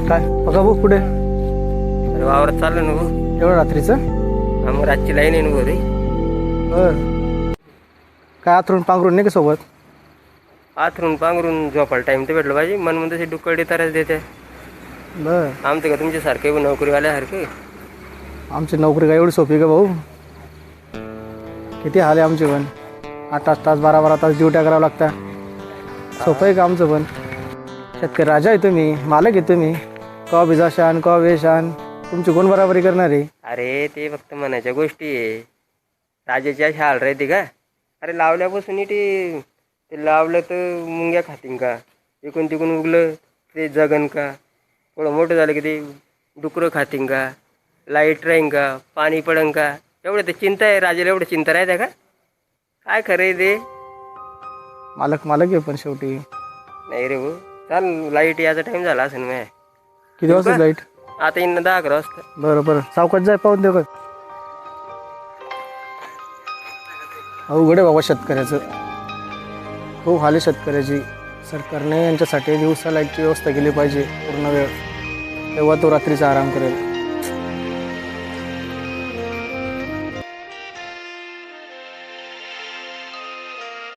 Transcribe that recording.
काय बघा भाऊ कुठे अरे वावरात चाललं ना भाऊ. एवढं रात्रीचं मग रातची लाईन आहे ना भाऊ रे. बर काय आथरून पांघरून नाही का सोबत आथरून पांघरून झोपायला टाईम तर भेटलं पाहिजे. मन म्हणून तसे डुक्कडी तरच देते. बर आमचं का तुमच्यासारखे नोकरीवाल्यासारखे. आमची नोकरी काय एवढी सोपी का भाऊ किती हाल आहे आमचे पण 8-8 तास 12-12 तास ड्युट्या करावं लागतात. सोपं आहे का आमचं पण. शेतकरी राजा आहे तुम्ही मालक आहे तुम्ही कवा भिजा शान कवा वे शान तुमची कोण बराबरी करणार आहे. अरे ते फक्त म्हणायच्या गोष्टी आहे. राजाची अशी हाल राहते का. अरे लावल्यापासून ते लावलं तर मुंग्या खातीन का. इकडून तिकडून उगलं ते जगन का. थोडं मोठं झालं की ते डुकरं खातीन का. लाईट राहीन का. पाणी पडन का. एवढं ते चिंता आहे राजाला. एवढं चिंता राहते का. काय खरं आहे ते. मालक आहे पण शेवटी. नाही रे भाऊ चाल लाईट याचा टाईम झाला असेल मग. किती वाजता लाईट आता येईन 10-11 वाजता. बरं बरं सावकाश जाय पाहून देऊ का. अवघड आहे बाबा शेतकऱ्याचं खूप हाल आहे शेतकऱ्याची. सरकारने यांच्यासाठी दिवसा लाईटची व्यवस्था केली पाहिजे पूर्ण वेळ तेव्हा तो रात्रीचा आराम करेल.